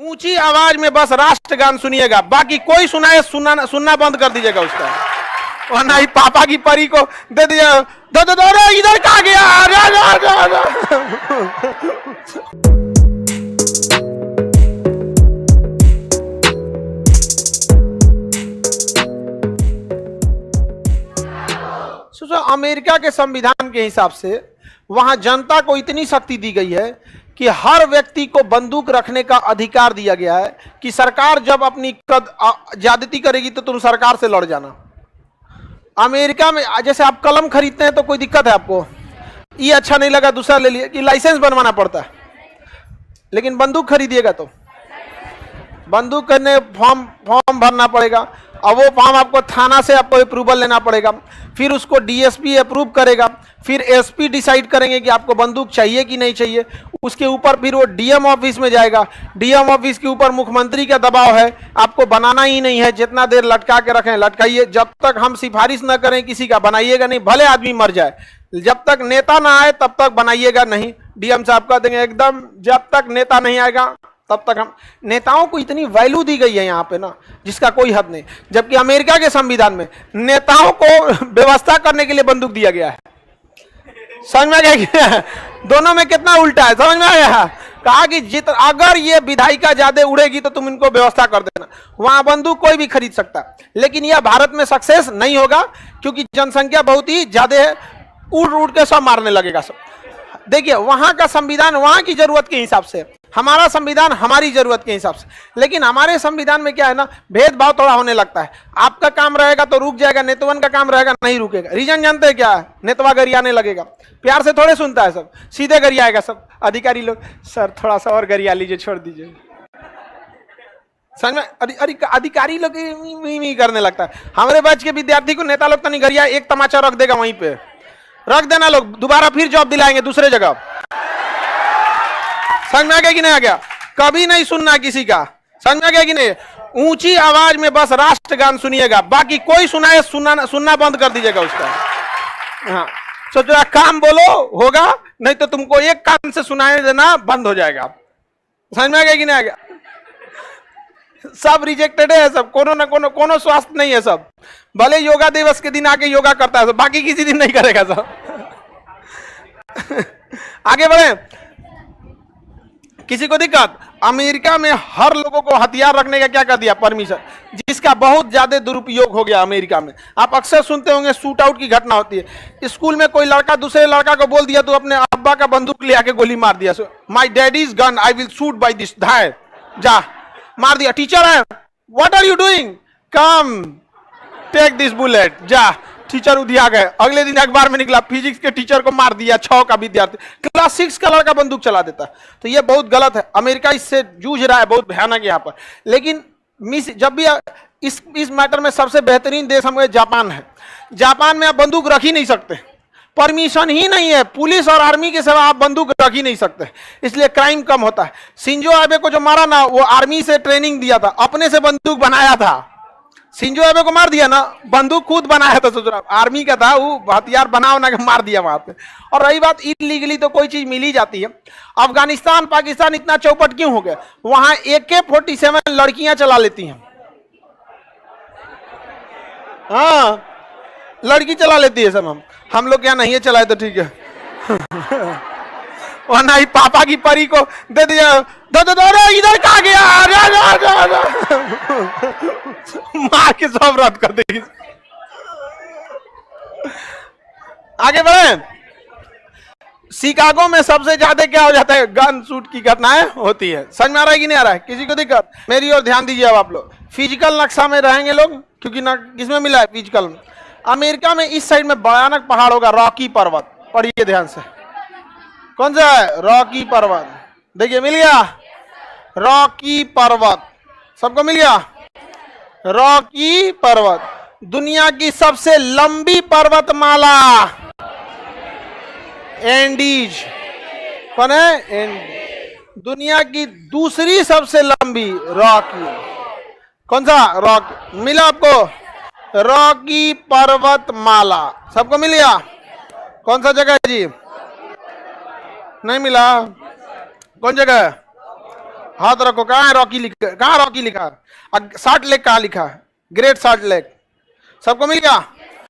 ऊंची आवाज में बस राष्ट्रगान सुनिएगा, बाकी कोई सुनाए सुनना बंद कर दीजिएगा उसका, वरना ही पापा की परी को दे दीजिएगा। दो इधर कहा गया। अमेरिका के संविधान के हिसाब से वहां जनता को इतनी शक्ति दी गई है कि हर व्यक्ति को बंदूक रखने का अधिकार दिया गया है कि सरकार जब अपनी ज्यादती करेगी तो तुम सरकार से लड़ जाना। अमेरिका में जैसे आप कलम खरीदते हैं तो कोई दिक्कत है आपको, ये अच्छा नहीं लगा दूसरा ले लिए, कि लाइसेंस बनवाना पड़ता है। लेकिन बंदूक खरीदिएगा तो बंदूक करने फॉर्म भरना पड़ेगा, और वो फॉर्म आपको थाना से आपको अप्रूवल लेना पड़ेगा, फिर उसको डीएसपी अप्रूव करेगा, फिर एसपी डिसाइड करेंगे कि आपको बंदूक चाहिए कि नहीं चाहिए। उसके ऊपर फिर वो डीएम ऑफिस में जाएगा, डीएम ऑफिस के ऊपर मुख्यमंत्री का दबाव है, आपको बनाना ही नहीं है, जितना देर लटका के रखें लटकाइए, जब तक हम सिफारिश न करें किसी का बनाइएगा नहीं, भले आदमी मर जाए, जब तक नेता ना आए तब तक बनाइएगा नहीं। डीएम साहब कह देंगे एकदम जब तक नेता नहीं आएगा तब तक हम। नेताओं को इतनी वैल्यू दी गई है यहाँ पे ना, जिसका कोई हद नहीं, जबकि अमेरिका के संविधान में नेताओं को व्यवस्था करने के लिए बंदूक दिया गया है। समझ में आ गया? दोनों में कितना उल्टा है, समझ में आया? कहा कि अगर ये विधायिका ज्यादा उड़ेगी तो तुम इनको व्यवस्था कर देना। वहां बंदूक कोई भी खरीद सकता, लेकिन यह भारत में सक्सेस नहीं होगा क्योंकि जनसंख्या बहुत ही ज्यादा है, उड़ उड़ के सब मारने लगेगा सब। देखिए वहां का संविधान वहां की जरूरत के हिसाब से, हमारा संविधान हमारी जरूरत के हिसाब से। लेकिन हमारे संविधान में क्या है ना, भेदभाव थोड़ा होने लगता है। आपका काम रहेगा तो रुक जाएगा, नेतवन का काम रहेगा नहीं रुकेगा। रीजन जानते हैं क्या है? नेतवा गरियाने लगेगा, प्यार से थोड़े सुनता है सब, सीधे गरियाएगा सब। अधिकारी लोग सर थोड़ा सा और गरिया लीजिए, छोड़ दीजिए। समझ में? अधिकारी लोग मी करने लगता है। हमारे बैच के विद्यार्थी को नेता लोग तो नहीं गरिया, एक तमाचा रख देगा वहीं पे, रख देना लोग, दोबारा फिर जॉब दिलाएंगे दूसरे जगह। समझ में आ गया कि नहीं आ गया? कभी नहीं सुनना किसी का, समझ में आ गया कि नहीं? ऊंची आवाज में बस राष्ट्रगान सुनिएगा, बाकी कोई सुनाए सुनना बंद कर दीजिएगा उसका। हाँ, सोच रहा काम बोलो होगा, नहीं तो तुमको एक कान से सुनाए देना बंद हो जाएगा। समझ में आ गया कि नहीं आ गया? सब रिजेक्टेड है सब, कोनो स्वास्थ्य नहीं है सब। भले योगा दिवस के दिन आके योगा करता है सब, बाकी किसी दिन नहीं करेगा सब। आगे बढ़े, किसी को दिक्कत? अमेरिका में हर लोगों को हथियार रखने का क्या कर दिया? परमिशन, जिसका बहुत ज्यादा दुरुपयोग हो गया अमेरिका में। आप अक्सर सुनते होंगे शूट आउट की घटना होती है। स्कूल में कोई लड़का दूसरे लड़का को बोल दिया तो अपने अब्बा का बंदूक ले आके गोली मार दिया। My daddy's gun I will shoot by this, धाय जा मार दिया। टीचर है, what are you doing, come take this bullet, जा। टीचर उधिया गए। अगले दिन अखबार में निकला फिजिक्स के टीचर को मार दिया 6 का विद्यार्थी। क्लास 6 का लड़का बंदूक चला देता है। तो ये बहुत गलत है। अमेरिका इससे जूझ रहा है, बहुत भयानक यहाँ पर। लेकिन जब भी इस मैटर में सबसे बेहतरीन देश हमें जापान है। जापान में आप बंदूक रख ही नहीं सकते, परमिशन ही नहीं है। पुलिस और आर्मी के सिवा आप बंदूक रख ही नहीं सकते, इसलिए क्राइम कम होता है। शिंजो आबे को जो मारा ना, वो आर्मी से ट्रेनिंग दिया था, अपने से बंदूक बनाया था। शिंजो आबे को मार दिया ना, बंदूक खुद बनाया था। सोच रहा आर्मी का था, वो हथियार बना के मार दिया वहां पे। और रही बात इलीगली, तो कोई चीज मिल ही जाती है। अफगानिस्तान पाकिस्तान इतना चौपट क्यों हो गया? वहां AK-47 लड़कियां चला लेती हैं। हाँ, लड़की चला लेती है सब। हम लोग क्या नहीं है चलाए तो ठीक है। वरना ही पापा की परी को दे दिया। दो इधर कहा गया, मार के सब रद्द कर देगी। आगे बढ़े, शिकागो में सबसे ज्यादा क्या हो जाता है? गन शूट की घटनाएं होती है। समझ में आ रहा है कि नहीं आ रहा है? किसी को दिक्कत? मेरी ओर ध्यान दीजिए अब आप लोग। फिजिकल नक्शा में रहेंगे लोग, क्योंकि ना किसमें मिला है? फिजिकल में। अमेरिका में इस साइड में भयानक पहाड़ होगा, रॉकी पर्वत। पढ़िए ध्यान से, कौन सा है? रॉकी पर्वत। देखिए मिल गया, रॉकी पर्वत। सबको मिल गया? रॉकी पर्वत दुनिया की सबसे लंबी पर्वतमाला एंडीज। कौन है? एंडीज। दुनिया की दूसरी सबसे लंबी रॉकी। कौन सा? रॉकी। मिला आपको? रॉकी पर्वतमाला। सबको मिल गया? कौन सा जगह है जी? नहीं मिला? कौन जगह है? हाथ रखो। कहाँ है रॉकी लिखा? कहाँ रॉकी लिखा? 60 लेख कहाँ लिखा है? ग्रेट 60 लेख सबको मिल गया?